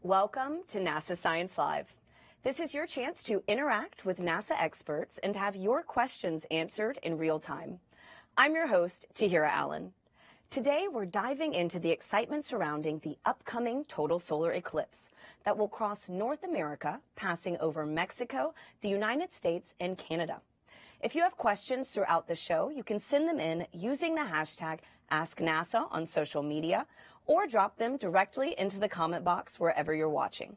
Welcome to NASA Science Live. This is your chance to interact with NASA experts and have your questions answered in real time. I'm your host, Tahira Allen. Today, we're diving into the excitement surrounding the upcoming total solar eclipse that will cross North America, passing over Mexico, the United States, and Canada. If you have questions throughout the show, you can send them in using the hashtag AskNASA on social media or drop them directly into the comment box wherever you're watching.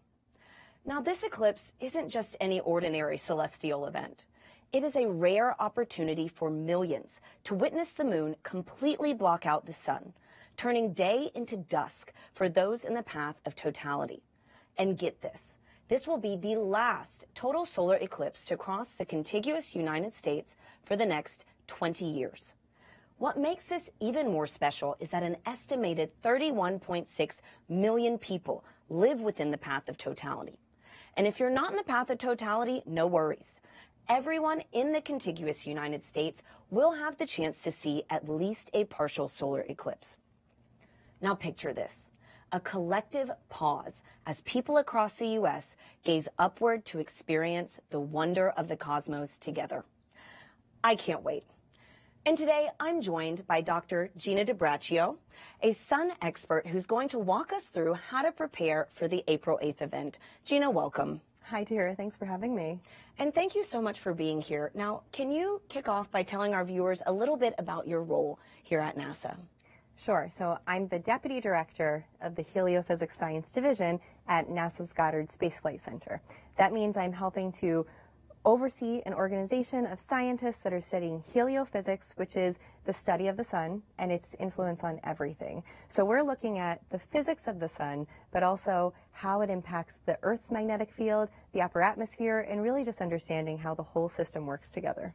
Now, this eclipse isn't just any ordinary celestial event. It is a rare opportunity for millions to witness the moon completely block out the sun, turning day into dusk for those in the path of totality. And get this will be the last total solar eclipse to cross the contiguous United States for the next 20 years. What makes this even more special is that an estimated 31.6 million people live within the path of totality. And if you're not in the path of totality, no worries. Everyone in the contiguous United States will have the chance to see at least a partial solar eclipse. Now picture this, a collective pause as people across the U.S. gaze upward to experience the wonder of the cosmos together. I can't wait. And today I'm joined by Dr. Gina DiBraccio, a sun expert who's going to walk us through how to prepare for the April 8th event. Gina, welcome. Hi, Tahira. Thanks for having me. And thank you so much for being here. Now, can you kick off by telling our viewers a little bit about your role here at NASA? Sure. So I'm the Deputy Director of the Heliophysics Science Division at NASA's Goddard Space Flight Center. That means I'm helping to oversee an organization of scientists that are studying heliophysics, which is the study of the sun and its influence on everything. So we're looking at the physics of the sun, but also how it impacts the Earth's magnetic field, the upper atmosphere, and really just understanding how the whole system works together.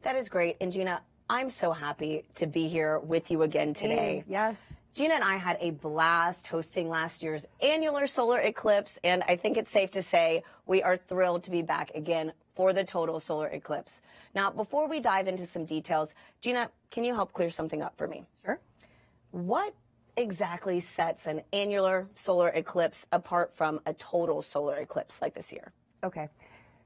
That is great. And Gina, I'm so happy to be here with you again today. Yes. Gina and I had a blast hosting last year's annular solar eclipse, and I think it's safe to say we are thrilled to be back again for the total solar eclipse. Now, before we dive into some details, Gina, can you help clear something up for me? Sure. What exactly sets an annular solar eclipse apart from a total solar eclipse like this year? Okay.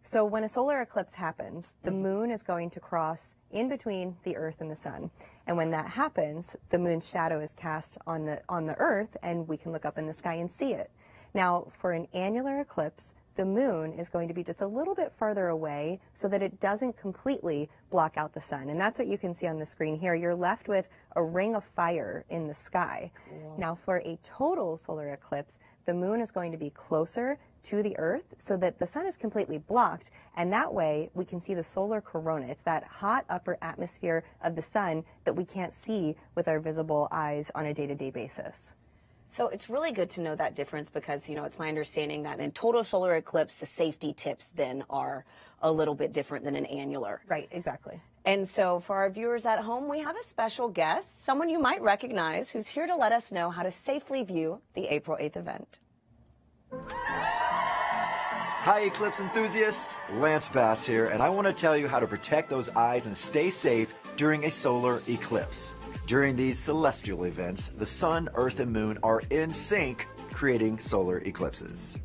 So when a solar eclipse happens, the moon is going to cross in between the Earth and the sun. And when that happens, the moon's shadow is cast on the Earth, and we can look up in the sky and see it. Now, for an annular eclipse, the moon is going to be just a little bit farther away so that it doesn't completely block out the sun. And that's what you can see on the screen here. You're left with a ring of fire in the sky. Cool. Now, for a total solar eclipse, the moon is going to be closer to the Earth so that the sun is completely blocked, and that way we can see the solar corona. It's that hot upper atmosphere of the sun that we can't see with our visible eyes on a day-to-day basis. So it's really good to know that difference because, you know, it's my understanding that in total solar eclipse, the safety tips then are a little bit different than an annular. Right, exactly. And so for our viewers at home, we have a special guest, someone you might recognize, who's here to let us know how to safely view the April 8th event. Hi, Eclipse enthusiasts. Lance Bass here, and I want to tell you how to protect those eyes and stay safe during a solar eclipse. During these celestial events, the sun, earth, and moon are in sync, creating solar eclipses.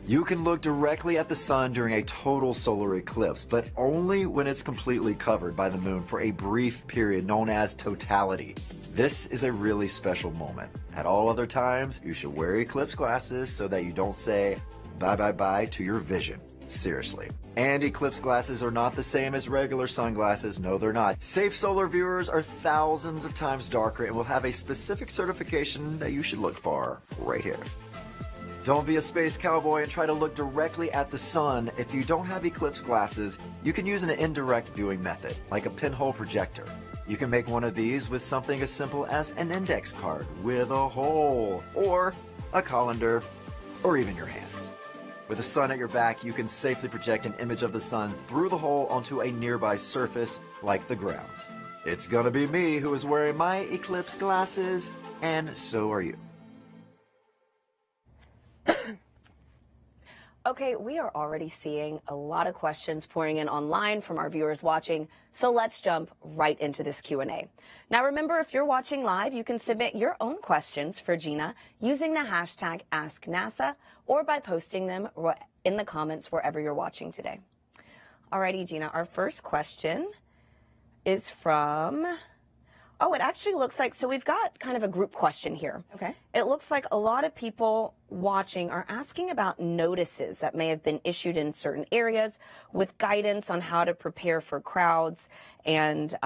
You can look directly at the sun during a total solar eclipse, but only when it's completely covered by the moon for a brief period known as totality. This is a really special moment. At all other times, you should wear eclipse glasses so that you don't say bye-bye-bye to your vision. Seriously. And eclipse glasses are not the same as regular sunglasses. No, they're not. Safe solar viewers are thousands of times darker and will have a specific certification that you should look for right here. Don't be a space cowboy and try to look directly at the sun. If you don't have eclipse glasses, you can use an indirect viewing method, like a pinhole projector. You can make one of these with something as simple as an index card with a hole, or a colander, or even your hands. With the sun at your back, you can safely project an image of the sun through the hole onto a nearby surface, like the ground. It's gonna be me who is wearing my eclipse glasses, and so are you. Okay, we are already seeing a lot of questions pouring in online from our viewers watching, so let's jump right into this Q&A. Now remember, if you're watching live, you can submit your own questions for Gina using the hashtag AskNASA or by posting them in the comments wherever you're watching today. Alrighty, Gina, our first question is from... Oh, it actually looks like, so we've got kind of a group question here. Okay. It looks like a lot of people watching are asking about notices that may have been issued in certain areas with guidance on how to prepare for crowds and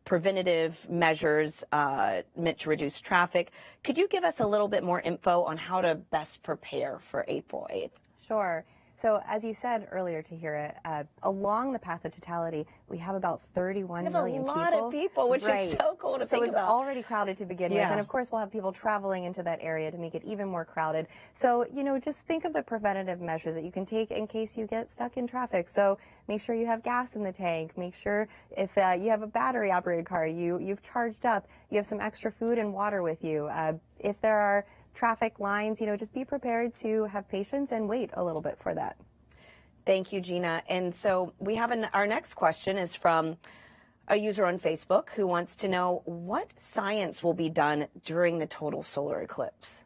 preventative measures meant to reduce traffic. Could you give us a little bit more info on how to best prepare for April 8th? Sure. So as you said earlier, Tahira, along the path of totality, we have about 31 million people. A lot of people, which is so cool to think about. So it's already crowded to begin with. And of course, we'll have people traveling into that area to make it even more crowded. So, you know, just think of the preventative measures that you can take in case you get stuck in traffic. So make sure you have gas in the tank. Make sure if you have a battery operated car, you've charged up, you have some extra food and water with you. If there are traffic lines, you know, just be prepared to have patience and wait a little bit for that. Thank you, Gina. And so we have our next question is from a user on Facebook who wants to know what science will be done during the total solar eclipse.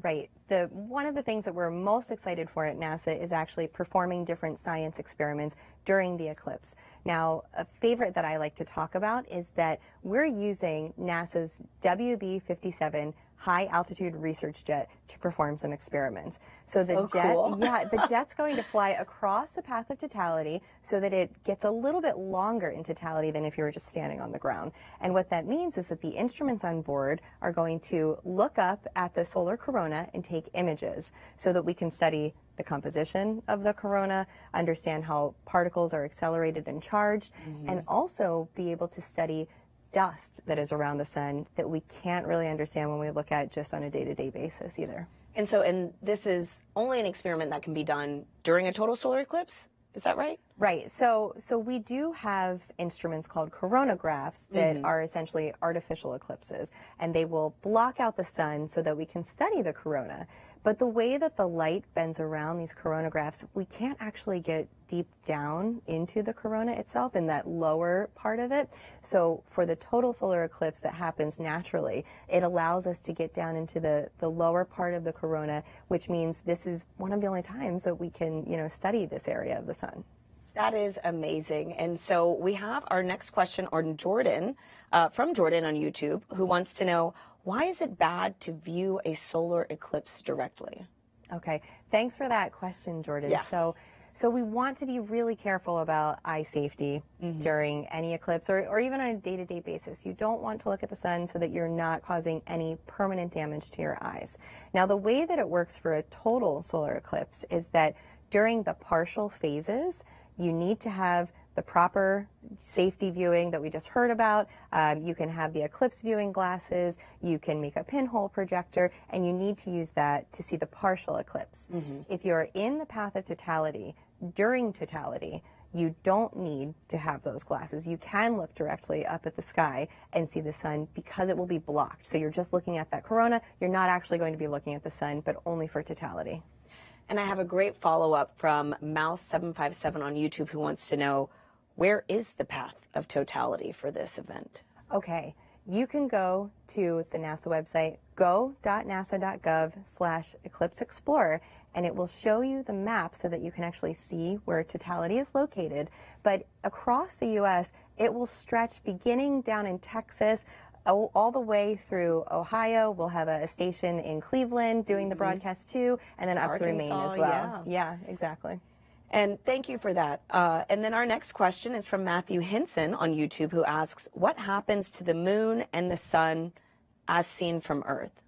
Right. One of the things that we're most excited for at NASA is actually performing different science experiments during the eclipse. Now, a favorite that I like to talk about is that we're using NASA's WB-57 high altitude research jet to perform some experiments. So the jet, cool. the jet's going to fly across the path of totality so that it gets a little bit longer in totality than if you were just standing on the ground. And what that means is that the instruments on board are going to look up at the solar corona and take images so that we can study the composition of the corona, understand how particles are accelerated and charged, and also be able to study dust that is around the sun that we can't really understand when we look at just on a day-to-day basis either. And this is only an experiment that can be done during a total solar eclipse? Is that right? Right. So we do have instruments called coronagraphs that are essentially artificial eclipses, and they will block out the sun so that we can study the corona. But the way that the light bends around these coronagraphs, we can't actually get deep down into the corona itself in that lower part of it. So for the total solar eclipse that happens naturally, it allows us to get down into the lower part of the corona, which means this is one of the only times that we can, you know, study this area of the sun. That is amazing. And so we have our next question on Jordan, from Jordan on YouTube, who wants to know, why is it bad to view a solar eclipse directly? Okay, thanks for that question, Jordan. Yeah. So we want to be really careful about eye safety during any eclipse or even on a day-to-day basis. You don't want to look at the sun so that you're not causing any permanent damage to your eyes. Now, the way that it works for a total solar eclipse is that during the partial phases, you need to have the proper safety viewing that we just heard about. You can have the eclipse viewing glasses, you can make a pinhole projector, and you need to use that to see the partial eclipse. If you're in the path of totality, during totality, you don't need to have those glasses. You can look directly up at the sky and see the sun because it will be blocked. So you're just looking at that corona. You're not actually going to be looking at the sun, but only for totality. And I have a great follow-up from Mouse757 on YouTube who wants to know, where is the path of totality for this event? Okay, you can go to the NASA website, go.nasa.gov/Eclipse Explorer, and it will show you the map so that you can actually see where totality is located. But across the U.S., it will stretch beginning down in Texas, all the way through Ohio. We'll have a station in Cleveland doing the broadcast too, and then up through Maine as well. Yeah, exactly. And thank you for that. And then our next question is from Matthew Hinson on YouTube, who asks, what happens to the moon and the sun as seen from Earth?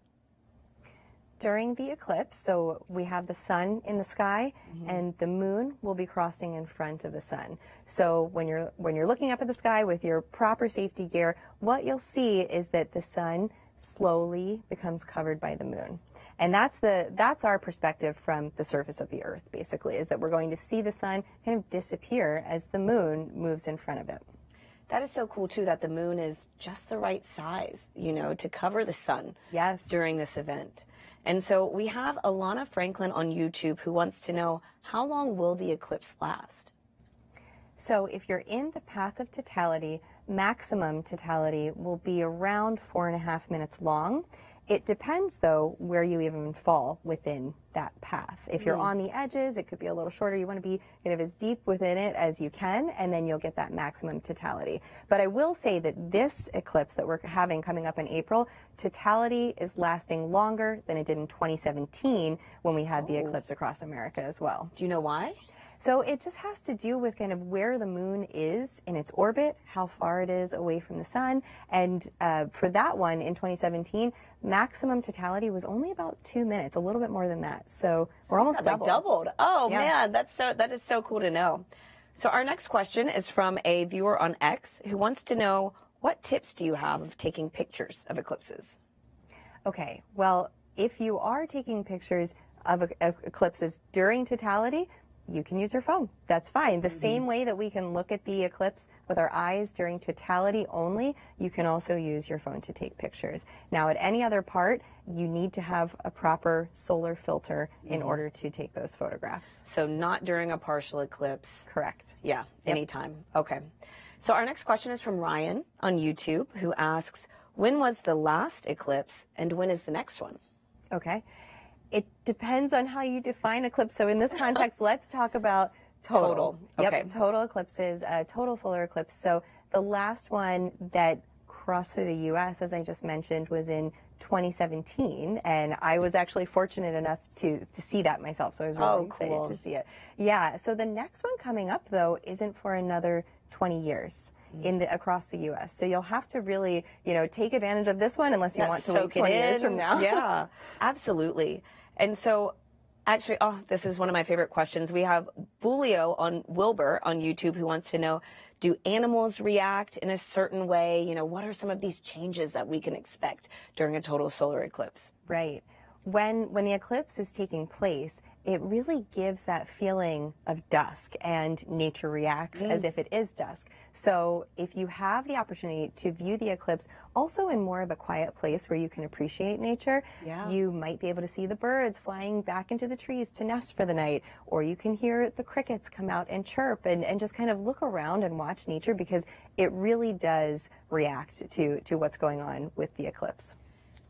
During the eclipse, so we have the sun in the sky, and the moon will be crossing in front of the sun. So when you're looking up at the sky with your proper safety gear, what you'll see is that the sun slowly becomes covered by the moon. And that's our perspective from the surface of the Earth, basically, is that we're going to see the sun kind of disappear as the moon moves in front of it. That is so cool, too, that the moon is just the right size, you know, to cover the sun Yes. during this event. And so we have Alana Franklin on YouTube who wants to know, how long will the eclipse last? So if you're in the path of totality, maximum totality will be around 4.5 minutes long. It depends, though, where you even fall within that path. If you're on the edges, it could be a little shorter. You want to be kind of as deep within it as you can, and then you'll get that maximum totality. But I will say that this eclipse that we're having coming up in April, totality is lasting longer than it did in 2017 when we had the eclipse across America as well. Do you know why? So it just has to do with kind of where the moon is in its orbit, how far it is away from the sun. And for that one in 2017, maximum totality was only about 2 minutes, a little bit more than that. So we're almost doubled. Like doubled. Oh Yeah. man, that is so cool to know. So our next question is from a viewer on X who wants to know, what tips do you have of taking pictures of eclipses? Okay, well, if you are taking pictures of eclipses during totality, you can use your phone. That's fine. The same way that we can look at the eclipse with our eyes during totality only, you can also use your phone to take pictures. Now, at any other part, you need to have a proper solar filter in order to take those photographs. So not during a partial eclipse. Correct. Yeah, anytime. Okay. So our next question is from Ryan on YouTube who asks, when was the last eclipse and when is the next one? Okay. It depends on how you define eclipse. So in this context, let's talk about total. Okay. Yep, total eclipses, total solar eclipse. So the last one that crossed through the U.S., as I just mentioned, was in 2017, and I was actually fortunate enough to see that myself. So I was really excited to see it. Yeah. So the next one coming up, though, isn't for another 20 years. Across the U.S. So you'll have to really, take advantage of this one unless you want to wait 20 years from now. Yeah, absolutely. And so actually, this is one of my favorite questions. We have Wilbur on YouTube who wants to know, do animals react in a certain way? What are some of these changes that we can expect during a total solar eclipse? Right. When the eclipse is taking place, it really gives that feeling of dusk, and nature reacts as if it is dusk. So if you have the opportunity to view the eclipse also in more of a quiet place where you can appreciate nature, you might be able to see the birds flying back into the trees to nest for the night, or you can hear the crickets come out and chirp and just kind of look around and watch nature, because it really does react to what's going on with the eclipse.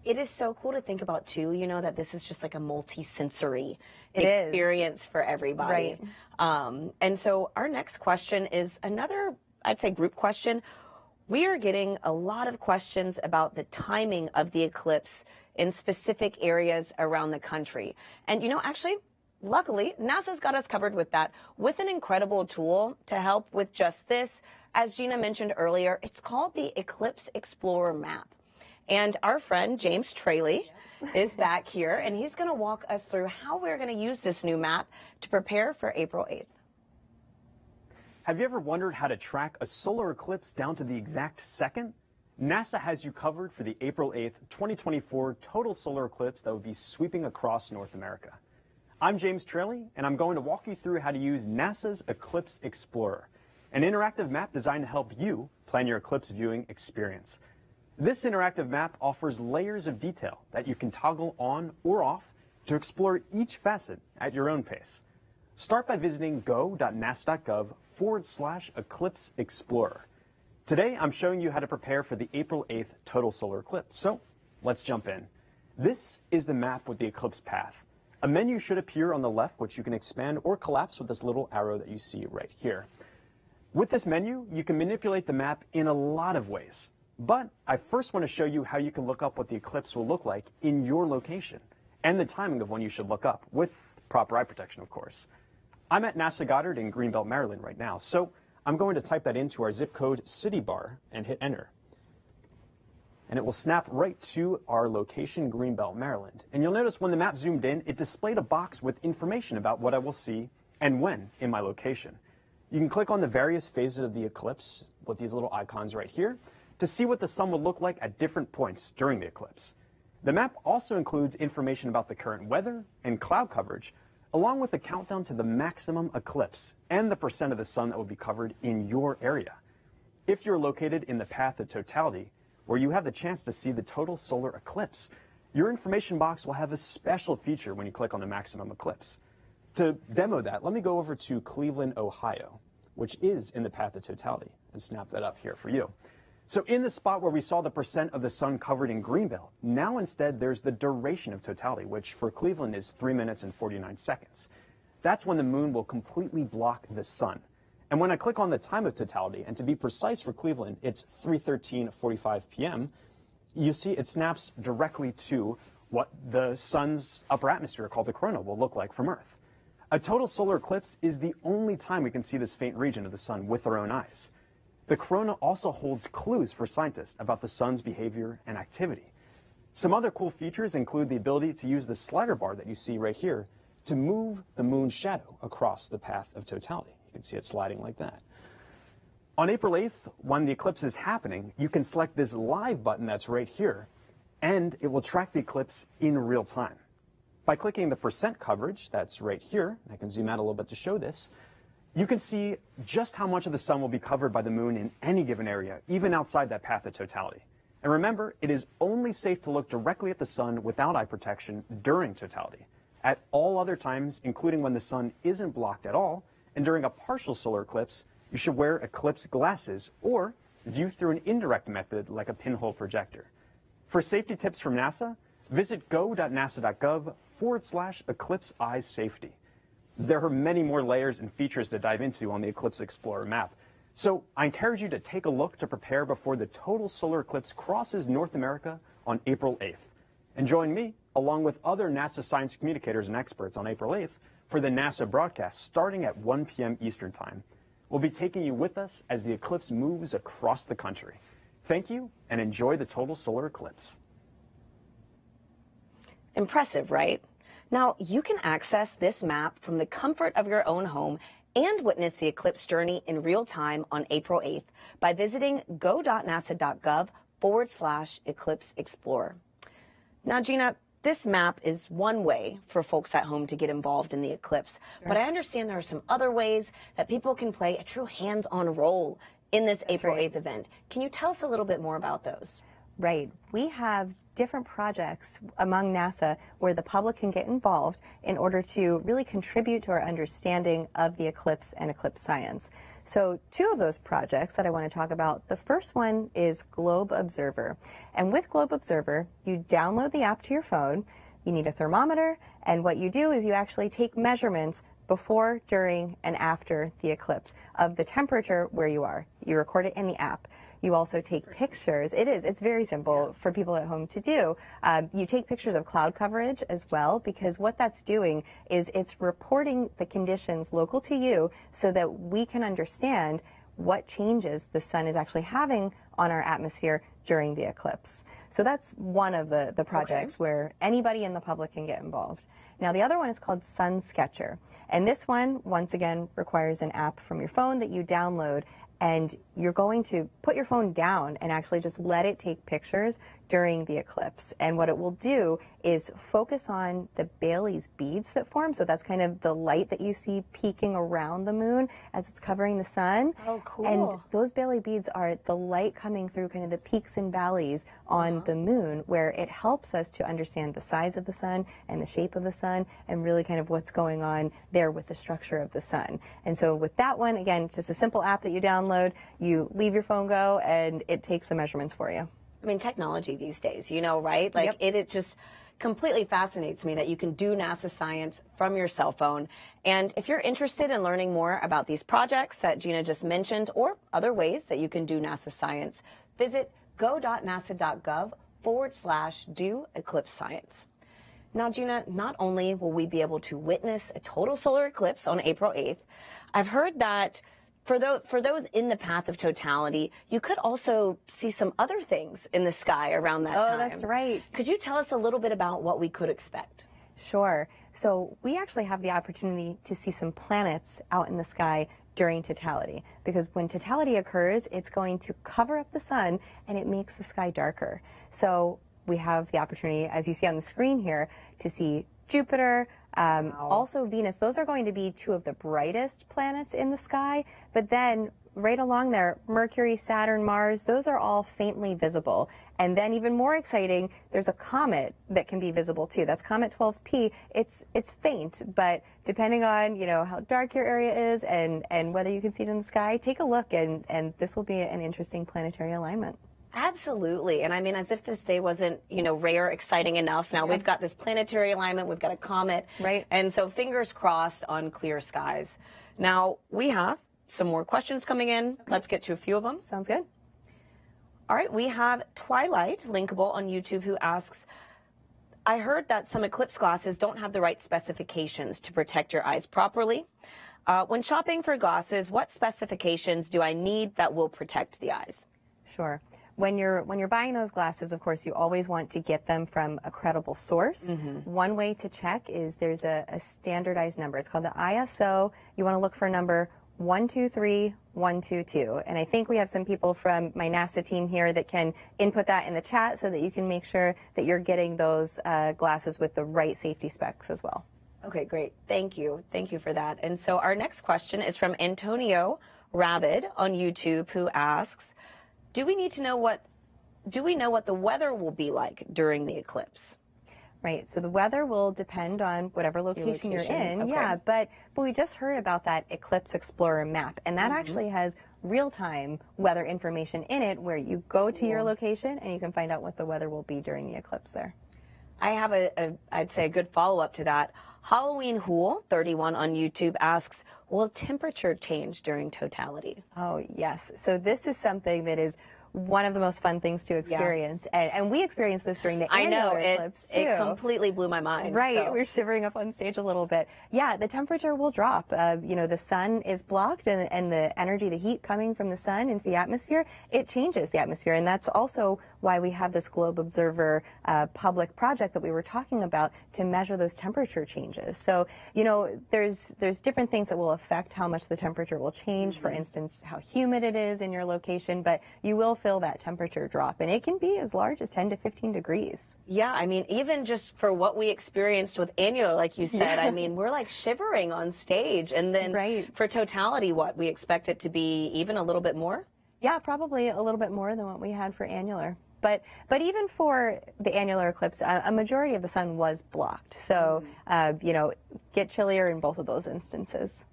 It is so cool to think about, too, that this is just like a multi-sensory experience for everybody. Right. And so our next question is another, I'd say, group question. We are getting a lot of questions about the timing of the eclipse in specific areas around the country. And, actually, luckily, NASA's got us covered with that, with an incredible tool to help with just this. As Gina mentioned earlier, it's called the Eclipse Explorer Map. And our friend James Traley is back here, and he's going to walk us through how we're going to use this new map to prepare for April 8th. Have you ever wondered how to track a solar eclipse down to the exact second? NASA has you covered for the April 8th, 2024 total solar eclipse that will be sweeping across North America. I'm James Traley, and I'm going to walk you through how to use NASA's Eclipse Explorer, an interactive map designed to help you plan your eclipse viewing experience. This interactive map offers layers of detail that you can toggle on or off to explore each facet at your own pace. Start by visiting go.nasa.gov/Eclipse Explorer. Today, I'm showing you how to prepare for the April 8th total solar eclipse. So let's jump in. This is the map with the eclipse path. A menu should appear on the left, which you can expand or collapse with this little arrow that you see right here. With this menu, you can manipulate the map in a lot of ways. But I first want to show you how you can look up what the eclipse will look like in your location, and the timing of when you should look up, with proper eye protection, of course. I'm at NASA Goddard in Greenbelt, Maryland right now, so I'm going to type that into our zip code city bar and hit enter. And it will snap right to our location, Greenbelt, Maryland. And you'll notice when the map zoomed in, it displayed a box with information about what I will see and when in my location. You can click on the various phases of the eclipse with these little icons right here to see what the sun will look like at different points during the eclipse. The map also includes information about the current weather and cloud coverage, along with a countdown to the maximum eclipse and the percent of the sun that will be covered in your area. If you're located in the path of totality, where you have the chance to see the total solar eclipse, your information box will have a special feature when you click on the maximum eclipse. To demo that, let me go over to Cleveland, Ohio, which is in the path of totality, and snap that up here for you. So in the spot where we saw the percent of the sun covered in greenbelt, now instead there's the duration of totality, which for Cleveland is 3 minutes and 49 seconds. That's when the moon will completely block the sun. And when I click on the time of totality, and to be precise for Cleveland, it's 3:13:45 p.m., you see it snaps directly to what the sun's upper atmosphere, called the corona, will look like from Earth. A total solar eclipse is the only time we can see this faint region of the sun with our own eyes. The corona also holds clues for scientists about the sun's behavior and activity. Some other cool features include the ability to use the slider bar that you see right here to move the moon's shadow across the path of totality. You can see it sliding like that. On April 8th, when the eclipse is happening, you can select this live button that's right here, and it will track the eclipse in real time. By clicking the percent coverage that's right here, I can zoom out a little bit to show this, you can see just how much of the sun will be covered by the moon in any given area, even outside that path of totality. And remember, it is only safe to look directly at the sun without eye protection during totality. At all other times, including when the sun isn't blocked at all, and during a partial solar eclipse, you should wear eclipse glasses or view through an indirect method like a pinhole projector. For safety tips from NASA, visit go.nasa.gov/eclipse eyes safety. There are many more layers and features to dive into on the Eclipse Explorer map, so I encourage you to take a look to prepare before the total solar eclipse crosses North America on April 8th. And join me, along with other NASA science communicators and experts on April 8th, for the NASA broadcast starting at 1 p.m. Eastern Time. We'll be taking you with us as the eclipse moves across the country. Thank you, and enjoy the total solar eclipse. Impressive, right? Now, you can access this map from the comfort of your own home and witness the eclipse journey in real time on April 8th by visiting go.nasa.gov/eclipse explorer. Now, Gina, this map is one way for folks at home to get involved in the eclipse, but I understand there are some other ways that people can play a true hands-on role in this April 8th event. Can you tell us a little bit more about those? Right. We have different projects among NASA where the public can get involved in order to really contribute to our understanding of the eclipse and eclipse science. So 2 of those projects that I want to talk about, the first one is Globe Observer. And with Globe Observer, you download the app to your phone, you need a thermometer, and what you do is you actually take measurements before, during, and after the eclipse of the temperature where you are. You record it in the app. You also take pictures. It's very simple for people at home to do. You take pictures of cloud coverage as well, because what that's doing is it's reporting the conditions local to you so that we can understand what changes the sun is actually having on our atmosphere during the eclipse. So that's one of the projects where anybody in the public can get involved. Now, the other one is called Sun Sketcher. And this one, once again, requires an app from your phone that you download. And you're going to put your phone down and actually just let it take pictures during the eclipse. And what it will do is focus on the Bailey's beads that form. So that's kind of the light that you see peeking around the moon as it's covering the sun. Oh, cool. And those Bailey beads are the light coming through kind of the peaks and valleys on the moon, where it helps us to understand the size of the sun and the shape of the sun and really kind of what's going on there with the structure of the sun. And so with that one, again, just a simple app that you download, you leave your phone go, and it takes the measurements for you. I mean, technology these days, you know, right? Like it just completely fascinates me that you can do NASA science from your cell phone. And if you're interested in learning more about these projects that Gina just mentioned, or other ways that you can do NASA science, visit go.nasa.gov/do eclipse science. Now, Gina, not only will we be able to witness a total solar eclipse on April 8th, I've heard that for those in the path of totality, you could also see some other things in the sky around that time. Oh, that's right. Could you tell us a little bit about what we could expect? Sure. So we actually have the opportunity to see some planets out in the sky during totality, because when totality occurs, it's going to cover up the sun and it makes the sky darker. So we have the opportunity, as you see on the screen here, to see Jupiter, also Venus. Those are going to be 2 of the brightest planets in the sky. But then right along there, Mercury, Saturn, Mars, those are all faintly visible. And then even more exciting, there's a comet that can be visible too. That's Comet 12P. It's faint, but depending on, how dark your area is and whether you can see it in the sky, take a look and this will be an interesting planetary alignment. Absolutely. And I mean, as if this day wasn't, rare, exciting enough. Now we've got this planetary alignment, we've got a comet. Right. And so fingers crossed on clear skies. Now we have some more questions coming in. Okay. Let's get to a few of them. Sounds good. All right. We have Twilight, linkable on YouTube, who asks, I heard that some eclipse glasses don't have the right specifications to protect your eyes properly. When shopping for glasses, what specifications do I need that will protect the eyes? Sure. When you're buying those glasses, of course, you always want to get them from a credible source. One way to check is there's a standardized number. It's called the ISO. You want to look for number 123122. And I think we have some people from my NASA team here that can input that in the chat so that you can make sure that you're getting those glasses with the right safety specs as well. Okay, great. Thank you. Thank you for that. And so our next question is from Antonio Rabid on YouTube, who asks, do we know what the weather will be like during the eclipse? Right. So the weather will depend on whatever location you're in. Okay. Yeah, but we just heard about that Eclipse Explorer map, and that actually has real-time weather information in it where you go to your location and you can find out what the weather will be during the eclipse there. I have I'd say a good follow-up to that. Halloween Hool 31 on YouTube asks, will temperature change during totality? Oh, yes. So this is something that is one of the most fun things to experience. And we experienced this during the annular eclipse, too. It completely blew my mind. Right. So. We're shivering up on stage a little bit. Yeah, the temperature will drop. The sun is blocked and the energy, the heat coming from the sun into the atmosphere, it changes the atmosphere. And that's also why we have this Globe Observer public project that we were talking about to measure those temperature changes. So, there's different things that will affect how much the temperature will change. For instance, how humid it is in your location, but you will feel that temperature drop, and it can be as large as 10 to 15 degrees. Yeah, I mean, even just for what we experienced with annular, like you said, I mean, we're like shivering on stage, and then for totality, what, we expect it to be even a little bit more? Yeah, probably a little bit more than what we had for annular. But even for the annular eclipse, a majority of the sun was blocked. So, get chillier in both of those instances.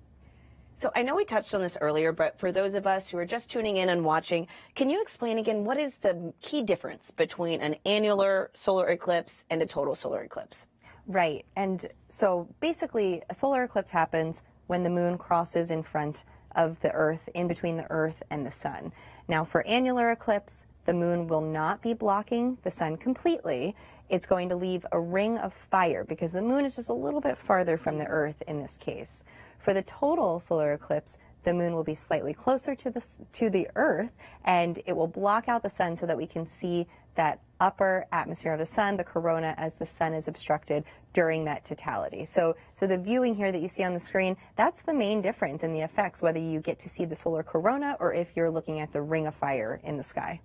So I know we touched on this earlier, but for those of us who are just tuning in and watching, can you explain again what is the key difference between an annular solar eclipse and a total solar eclipse? Right. And so basically a solar eclipse happens when the moon crosses in front of the Earth, in between the Earth and the sun. Now for annular eclipse, the moon will not be blocking the sun completely. It's going to leave a ring of fire because the moon is just a little bit farther from the Earth in this case. For the total solar eclipse, the moon will be slightly closer to the Earth, and it will block out the sun so that we can see that upper atmosphere of the sun, the corona, as the sun is obstructed during that totality. So the viewing here that you see on the screen, that's the main difference in the effects, whether you get to see the solar corona or if you're looking at the ring of fire in the sky.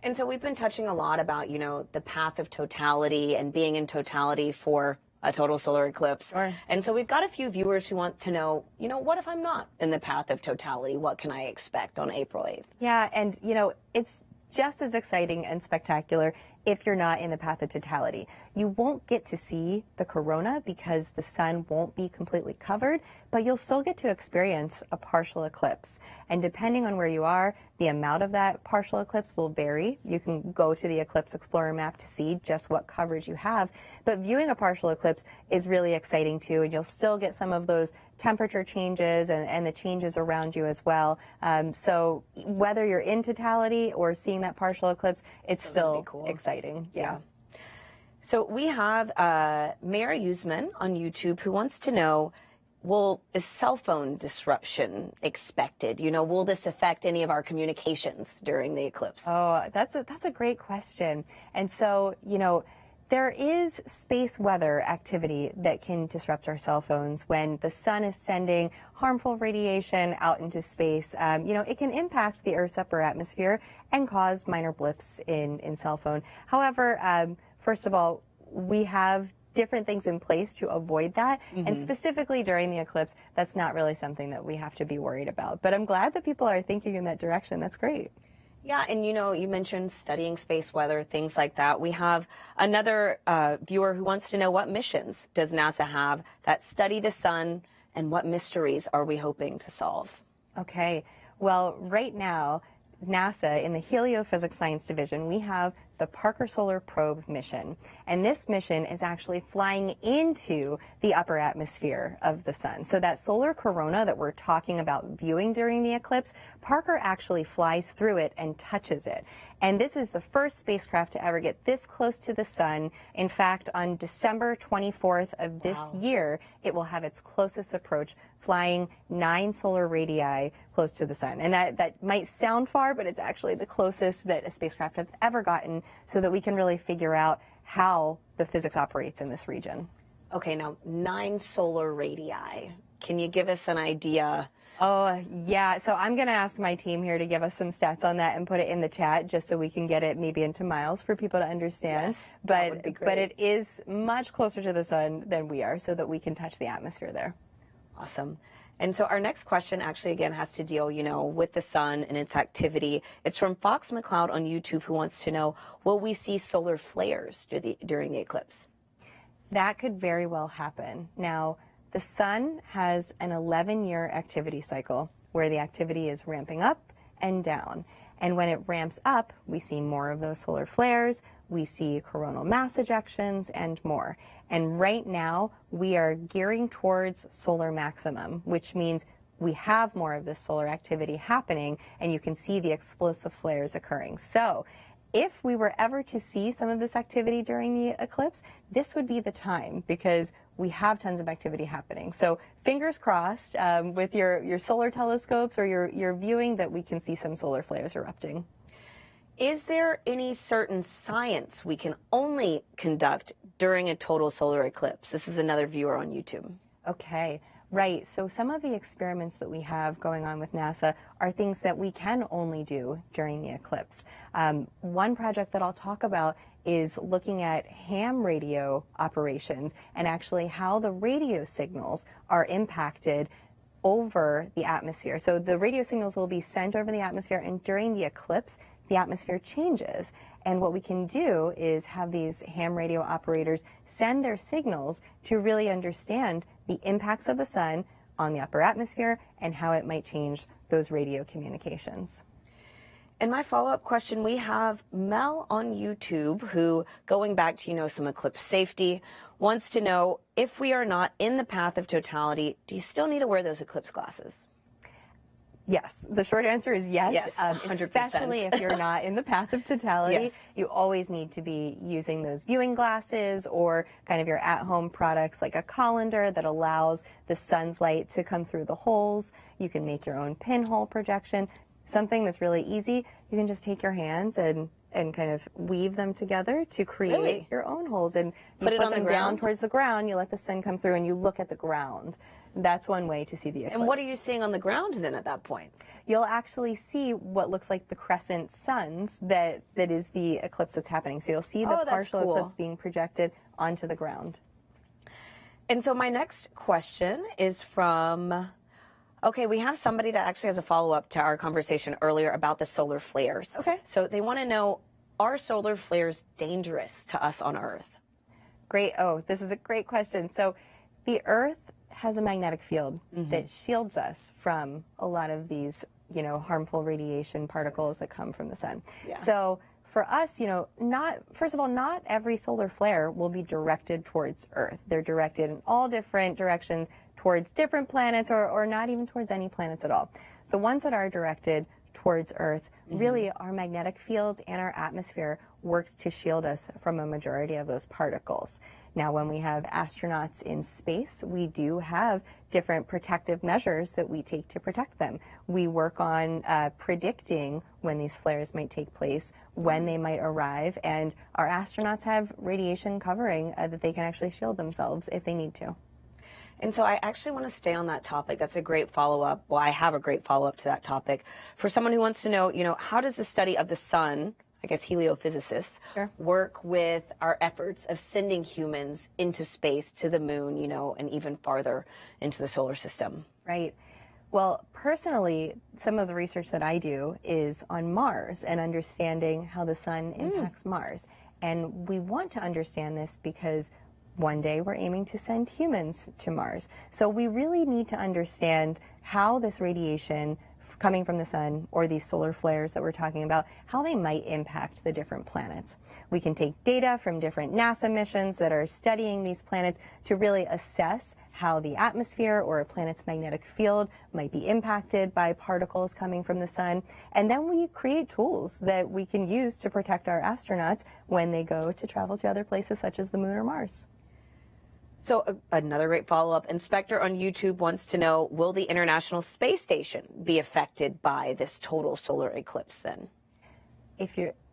And so we've been touching a lot about, the path of totality and being in totality for a total solar eclipse. Sure. And so we've got a few viewers who want to know, what if I'm not in the path of totality? What can I expect on April 8th? Yeah, and it's just as exciting and spectacular if you're not in the path of totality. You won't get to see the corona because the sun won't be completely covered, but you'll still get to experience a partial eclipse. And depending on where you are, the amount of that partial eclipse will vary. You can go to the Eclipse Explorer map to see just what coverage you have. But viewing a partial eclipse is really exciting too, and you'll still get some of those temperature changes and the changes around you as well. So whether you're in totality or seeing that partial eclipse, it's still cool. Exciting. Yeah. So we have Mary Usman on YouTube who wants to know, is cell phone disruption expected? Will this affect any of our communications during the eclipse? Oh, that's a great question. And so, there is space weather activity that can disrupt our cell phones when the sun is sending harmful radiation out into space. It can impact the Earth's upper atmosphere and cause minor blips in cell phone. However, first of all, we have different things in place to avoid that. And specifically during the eclipse, that's not really something that we have to be worried about. But I'm glad that people are thinking in that direction. That's great. Yeah, and you mentioned studying space weather, things like that. We have another viewer who wants to know, what missions does NASA have that study the sun, and what mysteries are we hoping to solve? Okay, well, right now, NASA, in the Heliophysics Science Division, we have the Parker Solar Probe mission. And this mission is actually flying into the upper atmosphere of the sun. So that solar corona that we're talking about viewing during the eclipse, Parker actually flies through it and touches it. And this is the first spacecraft to ever get this close to the sun. In fact, on December 24th of this year, it will have its closest approach, flying 9 solar radii close to the sun. And that might sound far, but it's actually the closest that a spacecraft has ever gotten, so that we can really figure out how the physics operates in this region. Okay, now 9 solar radii. Can you give us an idea? Oh, yeah. So I'm going to ask my team here to give us some stats on that and put it in the chat, just so we can get it maybe into miles for people to understand. Yes, that would be great. But it is much closer to the sun than we are, so that we can touch the atmosphere there. Awesome. And so our next question actually, again, has to deal, with the sun and its activity. It's from Fox McCloud on YouTube, who wants to know, will we see solar flares during the eclipse? That could very well happen. Now, the sun has an 11-year activity cycle where the activity is ramping up and down. And when it ramps up, we see more of those solar flares, we see coronal mass ejections, and more. And right now, we are gearing towards solar maximum, which means we have more of this solar activity happening, and you can see the explosive flares occurring. So if we were ever to see some of this activity during the eclipse, this would be the time, because we have tons of activity happening. So fingers crossed with your solar telescopes or your viewing, that we can see some solar flares erupting. Is there any certain science we can only conduct during a total solar eclipse? This is another viewer on YouTube. Okay. Right. So some of the experiments that we have going on with NASA are things that we can only do during the eclipse. One project that I'll talk about is looking at ham radio operations, and actually how the radio signals are impacted over the atmosphere. So the radio signals will be sent over the atmosphere, and during the eclipse, the atmosphere changes. And what we can do is have these ham radio operators send their signals to really understand the impacts of the sun on the upper atmosphere and how it might change those radio communications. And my follow-up question, we have Mel on YouTube, who, going back to, some eclipse safety, wants to know, if we are not in the path of totality, do you still need to wear those eclipse glasses? Yes. The short answer is yes. Yes, 100%. Especially if you're not in the path of totality. Yes. You always need to be using those viewing glasses, or kind of your at-home products like a colander that allows the sun's light to come through the holes. You can make your own pinhole projection. Something that's really easy, you can just take your hands and kind of weave them together to create your own holes. And you put them down towards the ground, you let the sun come through, and you look at the ground. That's one way to see the eclipse. And what are you seeing on the ground then at that point? You'll actually see what looks like the crescent suns that is the eclipse that's happening. So you'll see the partial eclipse being projected onto the ground. And so my next question is from, okay, we have somebody that actually has a follow-up to our conversation earlier about the solar flares. Okay. So they want to know, are solar flares dangerous to us on Earth? Great. Oh, this is a great question. So the Earth has a magnetic field that shields us from a lot of these, harmful radiation particles that come from the sun. Yeah. So for us, first of all, not every solar flare will be directed towards Earth. They're directed in all different directions towards different planets, or not even towards any planets at all. The ones that are directed towards Earth, really our magnetic field and our atmosphere works to shield us from a majority of those particles. Now, when we have astronauts in space, we do have different protective measures that we take to protect them. We work on predicting when these flares might take place, when they might arrive, and our astronauts have radiation covering that they can actually shield themselves if they need to. And so I actually want to stay on that topic. That's a great follow-up. Well, I have a great follow-up to that topic. For someone who wants to know, how does the study of the sun I guess, heliophysicists Sure. work with our efforts of sending humans into space to the moon, you know, and even farther into the solar system? Right. Well, personally, some of the research that I do is on Mars and understanding how the sun impacts Mars. And we want to understand this because one day we're aiming to send humans to Mars. So we really need to understand how this radiation coming from the sun, or these solar flares that we're talking about, how they might impact the different planets. We can take data from different NASA missions that are studying these planets to really assess how the atmosphere or a planet's magnetic field might be impacted by particles coming from the sun. And then we create tools that we can use to protect our astronauts when they go to travel to other places such as the moon or Mars. So another great follow-up. Inspector on YouTube wants to know, will the International Space Station be affected by this total solar eclipse then?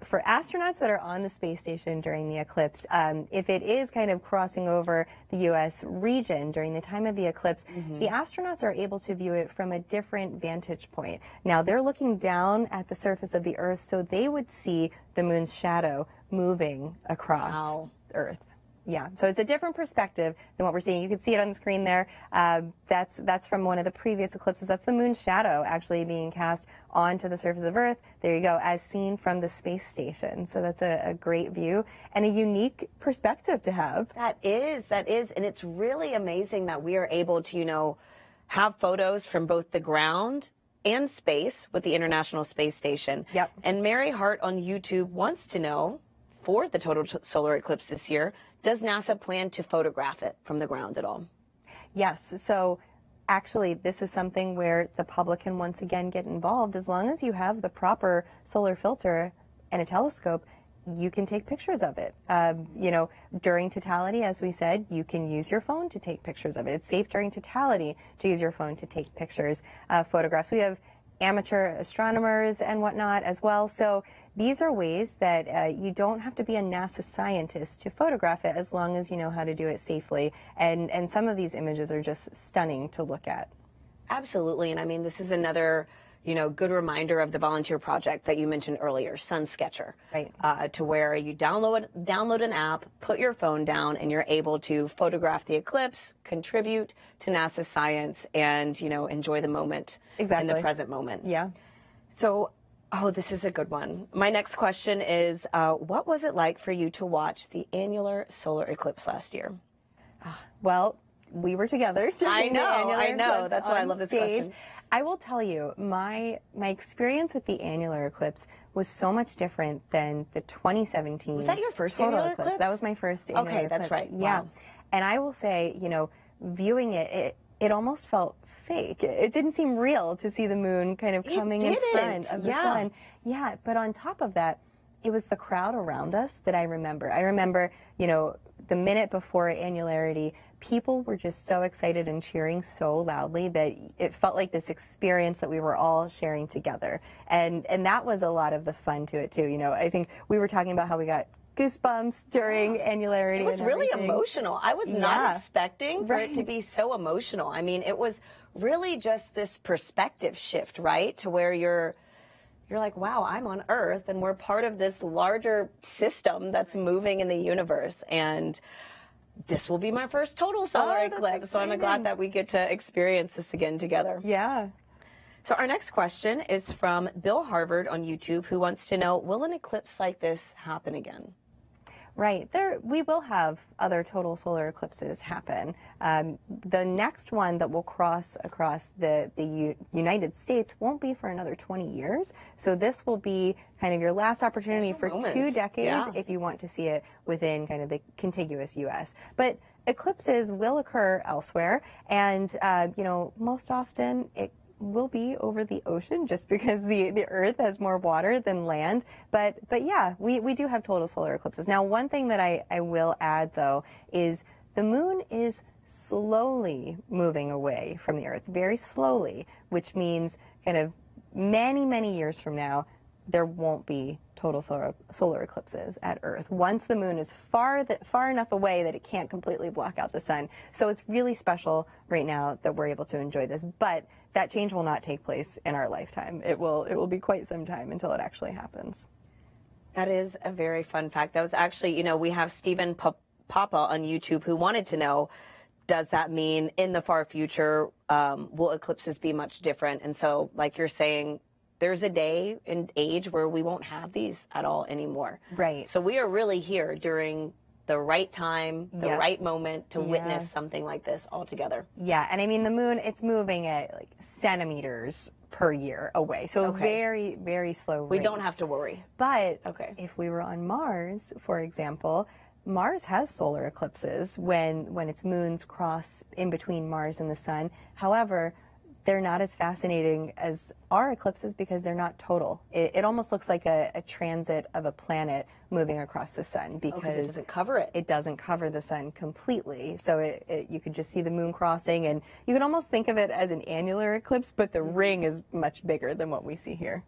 For astronauts that are on the space station during the eclipse, if it is kind of crossing over the U.S. region during the time of the eclipse, the astronauts are able to view it from a different vantage point. Now, they're looking down at the surface of the Earth, so they would see the moon's shadow moving across Earth. Yeah, so it's a different perspective than what we're seeing. You can see it on the screen there. That's from one of the previous eclipses. That's the moon's shadow actually being cast onto the surface of Earth. There you go, as seen from the space station. So that's a great view and a unique perspective to have. That is. And it's really amazing that we are able to, you know, have photos from both the ground and space with the International Space Station. Yep. And Mary Hart on YouTube wants to know, for the total solar eclipse this year, does NASA plan to photograph it from the ground at all? Yes. So actually, this is something where the public can once again get involved. As long as you have the proper solar filter and a telescope, you can take pictures of it. You know, during totality, as we said, you can use your phone to take pictures of it. It's safe during totality to use your phone to take pictures, photographs. We have amateur astronomers and whatnot as well. So these are ways that you don't have to be a NASA scientist to photograph it, as long as you know how to do it safely. And some of these images are just stunning to look at. Absolutely. And I mean, this is another, you know, good reminder of the volunteer project that you mentioned earlier, Sun Sketcher. Right. To where you download an app, put your phone down, and you're able to photograph the eclipse, contribute to NASA science, and, you know, enjoy the moment. Exactly. In the present moment. Yeah. So, this is a good one. My next question is, what was it like for you to watch the annular solar eclipse last year? Well, we were together. I know. Eclipse That's why I on love this stage. question. I will tell you, my experience with the annular eclipse was so much different than the 2017. Was that your first total annular eclipse? That was my first annular eclipse. Okay, that's right. Yeah. Wow. And I will say, you know, viewing it almost felt fake. It didn't seem real to see the moon kind of coming in front of the sun. Yeah, but on top of that, it was the crowd around us that I remember. I remember, you know, the minute before annularity, people were just so excited and cheering so loudly that it felt like this experience that we were all sharing together. And that was a lot of the fun to it too. You know, I think we were talking about how we got goosebumps during annularity. It was really emotional. I was not expecting for it to Right. be so emotional. I mean, it was really just this perspective shift, right? To where you're like, wow, I'm on Earth and we're part of this larger system that's moving in the universe. And this will be my first total solar that's eclipse. So I'm exciting. glad that we get to experience this again together. Yeah. So our next question is from Bill Harvard on YouTube, who wants to know, will an eclipse like this happen again? Right. We will have other total solar eclipses happen. The next one that will cross across the United States won't be for another 20 years. So this will be kind of your last opportunity for moment. 2 decades Yeah. if you want to see it within kind of the contiguous U.S. But eclipses will occur elsewhere, and you know, most often it will be over the ocean, just because the Earth has more water than land. But yeah, we do have total solar eclipses. Now, one thing that I will add, though, is the moon is slowly moving away from the Earth, very slowly, which means kind of many years from now, there won't be total solar eclipses at Earth once the moon is far enough away that it can't completely block out the sun. So it's really special right now that we're able to enjoy this, but that change will not take place in our lifetime. It will be quite some time until it actually happens. That is a very fun fact. That was actually, you know, we have Stephen Papa on YouTube who wanted to know, does that mean in the far future, will eclipses be much different? And so, like you're saying, there's a day and age where we won't have these at all anymore. Right. So we are really here during the right time, the Yes. right moment to witness Yes. something like this all together. Yeah, and I mean the moon, it's moving at like centimeters per year away. So Okay. very, very slow We rate. don't have to worry. But Okay. if we were on Mars, for example, Mars has solar eclipses when its moons cross in between Mars and the sun. However, they're not as fascinating as our eclipses because they're not total. It almost looks like a transit of a planet moving across the sun Because it because doesn't cover it. it doesn't cover the sun completely. So you could just see the moon crossing, and you can almost think of it as an annular eclipse, but the ring is much bigger than what we see here.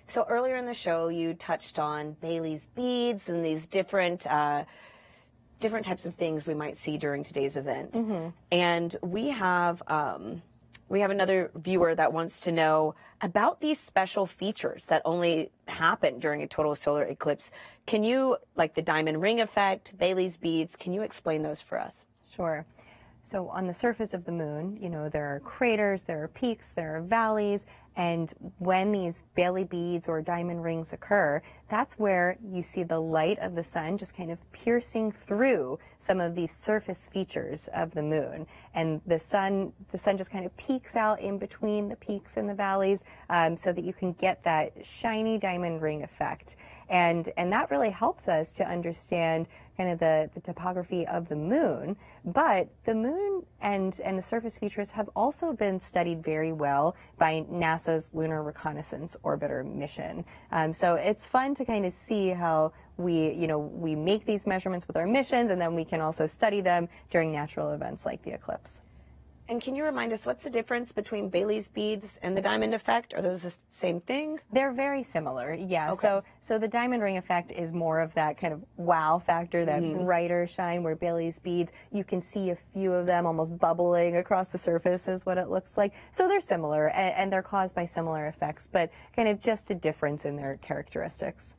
So earlier in the show, you touched on Bailey's beads and these different types of things we might see during today's event. And we have another viewer that wants to know about these special features that only happen during a total solar eclipse. Can you, like the diamond ring effect, Bailey's beads, can you explain those for us? Sure. So on the surface of the moon, you know, there are craters, there are peaks, there are valleys, and when these Bailey beads or diamond rings occur, that's where you see the light of the sun just kind of piercing through some of these surface features of the moon. And the sun just kind of peeks out in between the peaks and the valleys, so that you can get that shiny diamond ring effect. And that really helps us to understand kind of the topography of the moon. But the moon and the surface features have also been studied very well by NASA's Lunar Reconnaissance Orbiter mission. So it's fun to kind of see how we make these measurements with our missions, and then we can also study them during natural events like the eclipse. And can you remind us, what's the difference between Bailey's beads and the diamond effect? Are those the same thing? They're very similar, yeah. Okay. So the diamond ring effect is more of that kind of wow factor, that brighter shine, where Bailey's beads, you can see a few of them almost bubbling across the surface is what it looks like. So they're similar, and they're caused by similar effects, but kind of just a difference in their characteristics.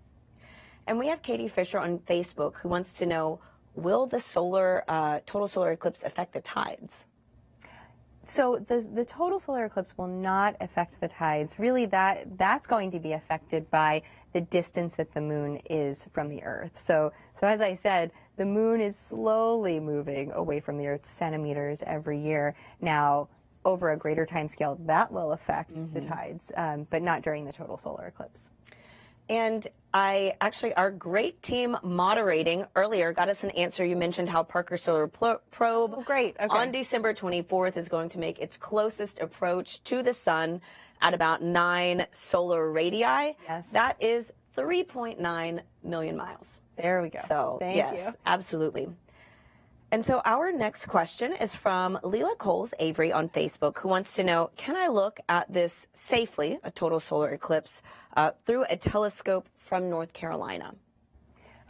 And we have Katie Fisher on Facebook who wants to know, will the total solar eclipse affect the tides? So the total solar eclipse will not affect the tides. Really, that's going to be affected by the distance that the moon is from the Earth. So as I said, the moon is slowly moving away from the Earth centimeters every year. Now, over a greater time scale, that will affect the tides, but not during the total solar eclipse. And our great team moderating earlier got us an answer. You mentioned how Parker Solar Probe Oh, great. Okay. on December 24th is going to make its closest approach to the sun at about 9 solar radii. Yes. That is 3.9 million miles. There we go. So, Thank yes, you. absolutely. And so our next question is from Leela Coles Avery on Facebook, who wants to know, can I look at this safely, a total solar eclipse, through a telescope from North Carolina?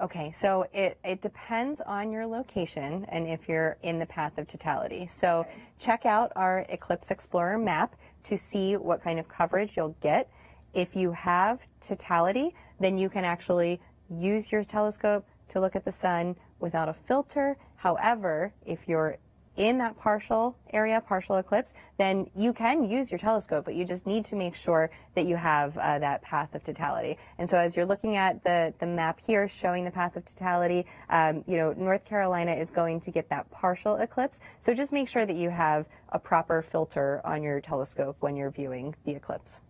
Okay, so it depends on your location and if you're in the path of totality. So check out our Eclipse Explorer map to see what kind of coverage you'll get. If you have totality, then you can actually use your telescope to look at the sun without a filter. However, if you're in that partial eclipse, then you can use your telescope, but you just need to make sure that you have that path of totality. And so as you're looking at the map here showing the path of totality, North Carolina is going to get that partial eclipse. So just make sure that you have a proper filter on your telescope when you're viewing the eclipse.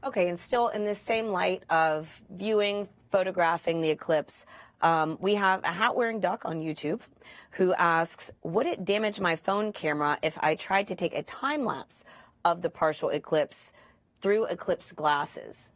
Okay, and still in this same light of viewing, photographing the eclipse, we have a hat-wearing duck on YouTube who asks, would it damage my phone camera if I tried to take a time-lapse of the partial eclipse through eclipse glasses?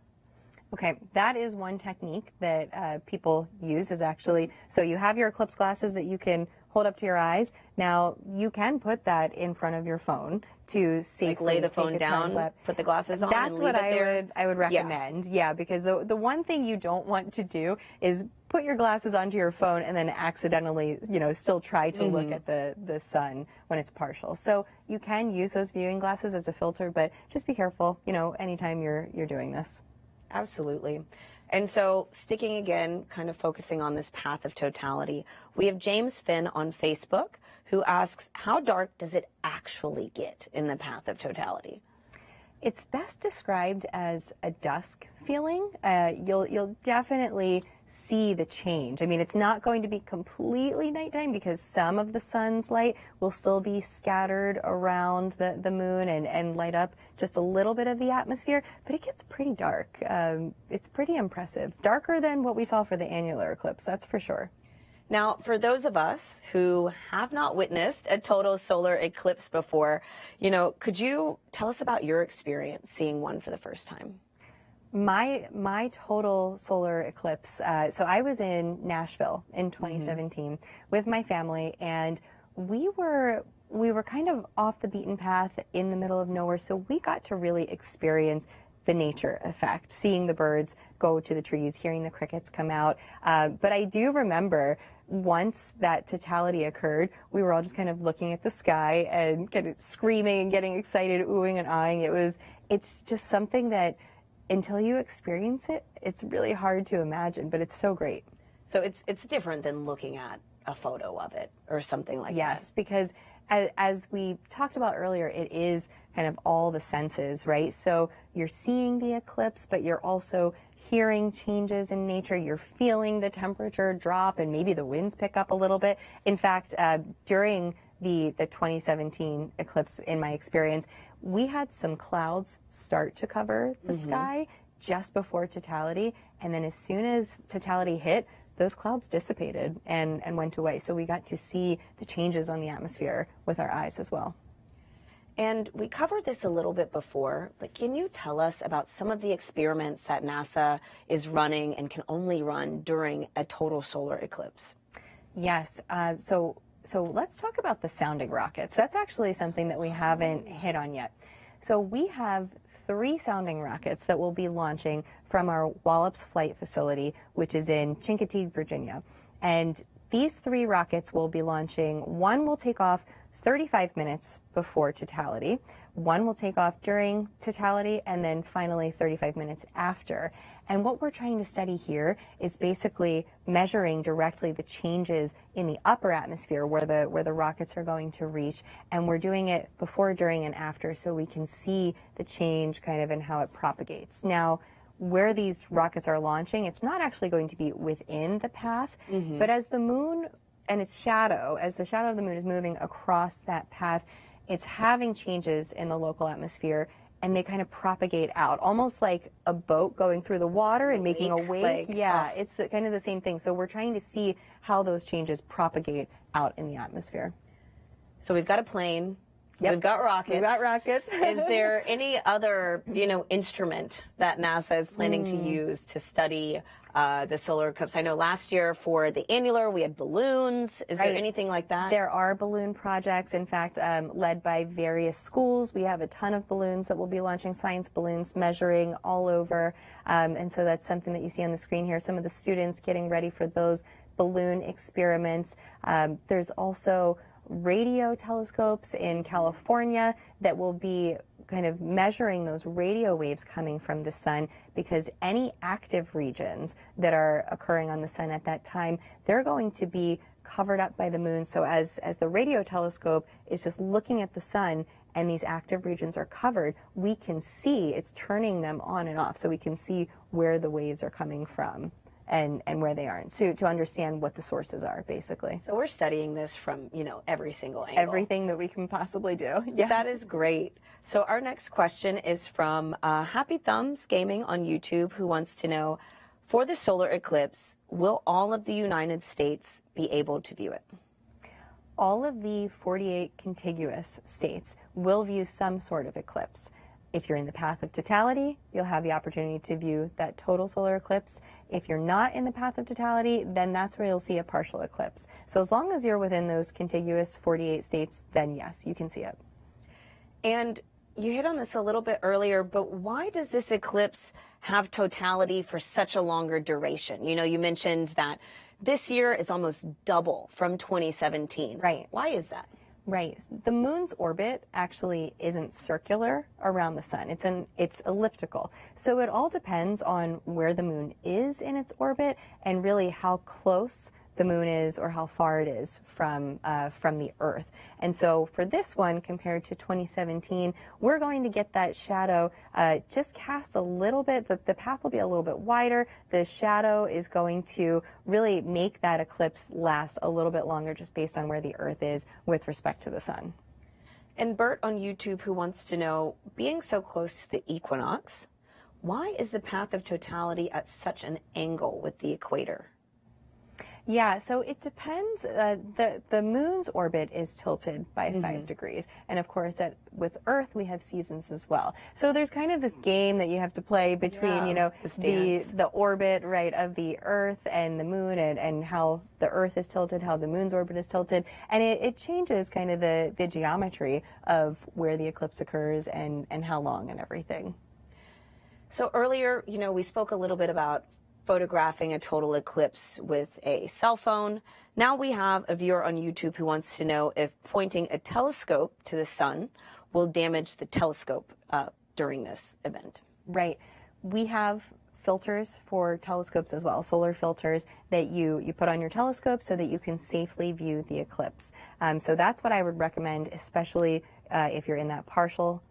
Okay, that is one technique that people use is actually, so you have your eclipse glasses that you can hold up to your eyes. Now, you can put that in front of your phone to safely lay the take phone a time down, lapse. put the glasses on, That's and leave what it there? I would recommend. Yeah, because the one thing you don't want to do is put your glasses onto your phone and then accidentally, still try to look at the sun when it's partial. So you can use those viewing glasses as a filter, but just be careful, anytime you're doing this. Absolutely. And so sticking again, kind of focusing on this path of totality, we have James Finn on Facebook who asks, how dark does it actually get in the path of totality? It's best described as a dusk feeling. You'll definitely see the change. I mean, it's not going to be completely nighttime because some of the sun's light will still be scattered around the moon and light up just a little bit of the atmosphere, but it gets pretty dark. It's pretty impressive. Darker than what we saw for the annular eclipse, that's for sure. Now, for those of us who have not witnessed a total solar eclipse before, could you tell us about your experience seeing one for the first time? My total solar eclipse, so I was in Nashville in 2017 with my family, and we were kind of off the beaten path in the middle of nowhere, so we got to really experience the nature effect, seeing the birds go to the trees, hearing the crickets come out. But I do remember once that totality occurred, we were all just kind of looking at the sky and kind of screaming and getting excited, oohing and eyeing. It's just something that until you experience it, it's really hard to imagine, but it's so great. So it's different than looking at a photo of it or something like that. Yes, because as we talked about earlier, it is kind of all the senses, right? So you're seeing the eclipse, but you're also hearing changes in nature. You're feeling the temperature drop and maybe the winds pick up a little bit. In fact, during the 2017 eclipse, in my experience, we had some clouds start to cover the sky just before totality. And then as soon as totality hit, those clouds dissipated and went away. So we got to see the changes on the atmosphere with our eyes as well. And we covered this a little bit before, but can you tell us about some of the experiments that NASA is running and can only run during a total solar eclipse? Yes. So let's talk about the sounding rockets. That's actually something that we haven't hit on yet. So we have 3 sounding rockets that will be launching from our Wallops Flight Facility, which is in Chincoteague, Virginia. And these 3 rockets will be launching. One will take off 35 minutes before totality. One will take off during totality, and then finally 35 minutes after. And what we're trying to study here is basically measuring directly the changes in the upper atmosphere where the rockets are going to reach. And we're doing it before, during, and after so we can see the change kind of in how it propagates. Now, where these rockets are launching, it's not actually going to be within the path, but as the moon and its shadow, as the shadow of the moon is moving across that path, it's having changes in the local atmosphere, and they kind of propagate out, almost like a boat going through the water and making a wave. Yeah, it's kind of the same thing. So we're trying to see how those changes propagate out in the atmosphere. So we've got a plane. Yep. We've got rockets. We've got rockets. Is there any other, instrument that NASA is planning to use to study the solar eclipse? I know last year for the annular we had balloons. Is there anything like that? There are balloon projects, in fact, led by various schools. We have a ton of balloons that will be launching, science balloons measuring all over. And so that's something that you see on the screen here. Some of the students getting ready for those balloon experiments. There's also radio telescopes in California that will be kind of measuring those radio waves coming from the sun, because any active regions that are occurring on the sun at that time, they're going to be covered up by the moon. So as the radio telescope is just looking at the sun and these active regions are covered, we can see it's turning them on and off. So we can see where the waves are coming from and where they aren't, so to understand what the sources are, basically. So we're studying this from, every single angle. Everything that we can possibly do. Yes. That is great. So our next question is from Happy Thumbs Gaming on YouTube, who wants to know, for the solar eclipse, will all of the United States be able to view it? All of the 48 contiguous states will view some sort of eclipse. If you're in the path of totality, you'll have the opportunity to view that total solar eclipse. If you're not in the path of totality, then that's where you'll see a partial eclipse. So as long as you're within those contiguous 48 states, then yes, you can see it. And you hit on this a little bit earlier, but why does this eclipse have totality for such a longer duration? You mentioned that this year is almost double from 2017. Right. Why is that? Right. The moon's orbit actually isn't circular around the sun. It's elliptical. So it all depends on where the moon is in its orbit and really how close the moon is or how far it is from the Earth. And so for this one, compared to 2017, we're going to get that shadow just cast a little bit. The path will be a little bit wider. The shadow is going to really make that eclipse last a little bit longer just based on where the Earth is with respect to the sun. And Bert on YouTube, who wants to know, being so close to the equinox, why is the path of totality at such an angle with the equator? Yeah, so it depends. The moon's orbit is tilted by 5 degrees. And of course, with Earth, we have seasons as well. So there's kind of this game that you have to play between, the orbit, right, of the Earth and the moon and how the Earth is tilted, how the moon's orbit is tilted. And it changes kind of the geometry of where the eclipse occurs and how long and everything. So earlier, we spoke a little bit about photographing a total eclipse with a cell phone. Now we have a viewer on YouTube who wants to know if pointing a telescope to the sun will damage the telescope during this event. Right. We have filters for telescopes as well, solar filters that you put on your telescope so that you can safely view the eclipse. So that's what I would recommend, especially if you're in that partial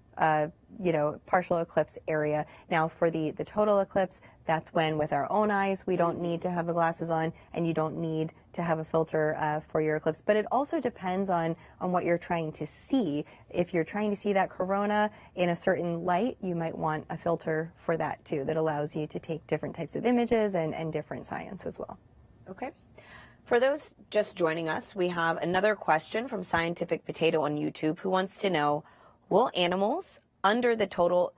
eclipse area. Now for the total eclipse, that's when with our own eyes, we don't need to have the glasses on and you don't need to have a filter for your eclipse. But it also depends on what you're trying to see. If you're trying to see that corona in a certain light, you might want a filter for that too, that allows you to take different types of images and different science as well. Okay. For those just joining us, we have another question from Scientific Potato on YouTube who wants to know, will animals under the total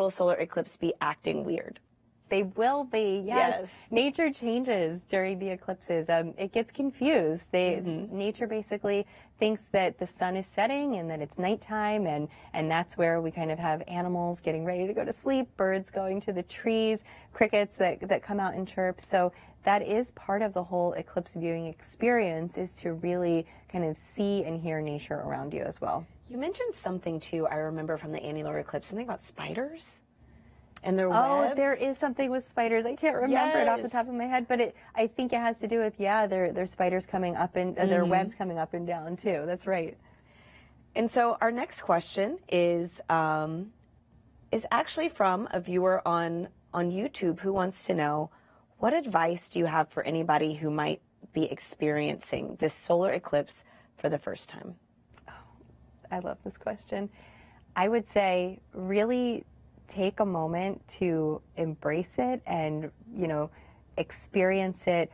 solar eclipse be acting weird? They will be, yes. Nature changes during the eclipses. It gets confused. Nature basically thinks that the sun is setting and that it's nighttime, and that's where we kind of have animals getting ready to go to sleep, birds going to the trees, crickets that come out and chirp. So that is part of the whole eclipse viewing experience, is to really kind of see and hear nature around you as well. You mentioned something too, I remember from the annular eclipse, something about spiders and their webs. Oh, there is something with spiders. I can't remember it off the top of my head, but I think it has to do with, their spiders coming up and their webs coming up and down too. That's right. And so our next question is actually from a viewer on YouTube who wants to know, what advice do you have for anybody who might be experiencing this solar eclipse for the first time? I love this question. I would say really take a moment to embrace it and, experience it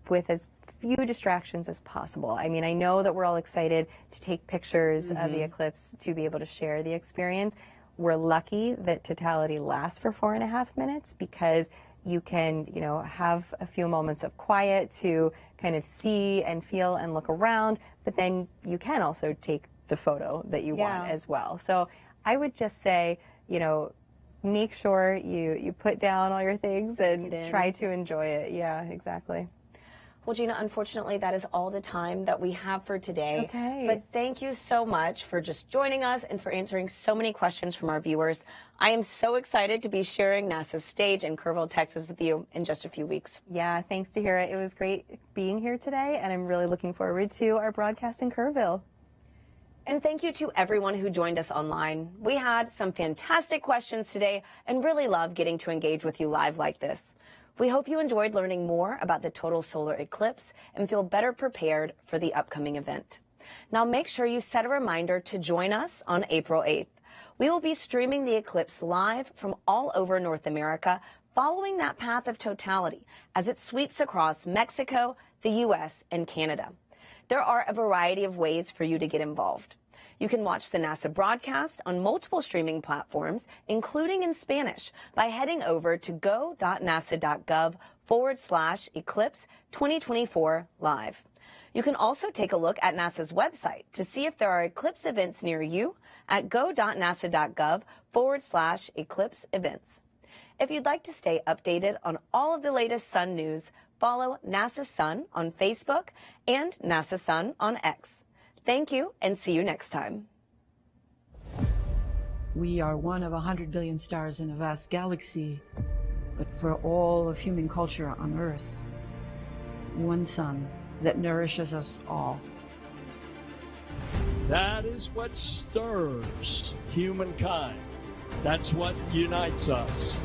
with as few distractions as possible. I mean, I know that we're all excited to take pictures of the eclipse to be able to share the experience. We're lucky that totality lasts for 4.5 minutes because you can, have a few moments of quiet to kind of see and feel and look around, but then you can also take the photo that you want as well. So I would just say, make sure you put down all your things and try to enjoy it. Yeah, exactly. Well, Gina, unfortunately, that is all the time that we have for today. Okay. But thank you so much for just joining us and for answering so many questions from our viewers. I am so excited to be sharing NASA's stage in Kerrville, Texas with you in just a few weeks. Yeah, thanks to Hira. It was great being here today, and I'm really looking forward to our broadcast in Kerrville. And thank you to everyone who joined us online. We had some fantastic questions today and really love getting to engage with you live like this. We hope you enjoyed learning more about the total solar eclipse and feel better prepared for the upcoming event. Now make sure you set a reminder to join us on April 8th. We will be streaming the eclipse live from all over North America, following that path of totality as it sweeps across Mexico, the U.S., and Canada. There are a variety of ways for you to get involved. You can watch the NASA broadcast on multiple streaming platforms, including in Spanish, by heading over to go.nasa.gov/Eclipse 2024 live. You can also take a look at NASA's website to see if there are eclipse events near you at go.nasa.gov/Eclipse events. If you'd like to stay updated on all of the latest sun news, follow NASA Sun on Facebook and NASA Sun on X. Thank you, and see you next time. We are one of 100 billion stars in a vast galaxy, but for all of human culture on Earth, one sun that nourishes us all. That is what stirs humankind. That's what unites us.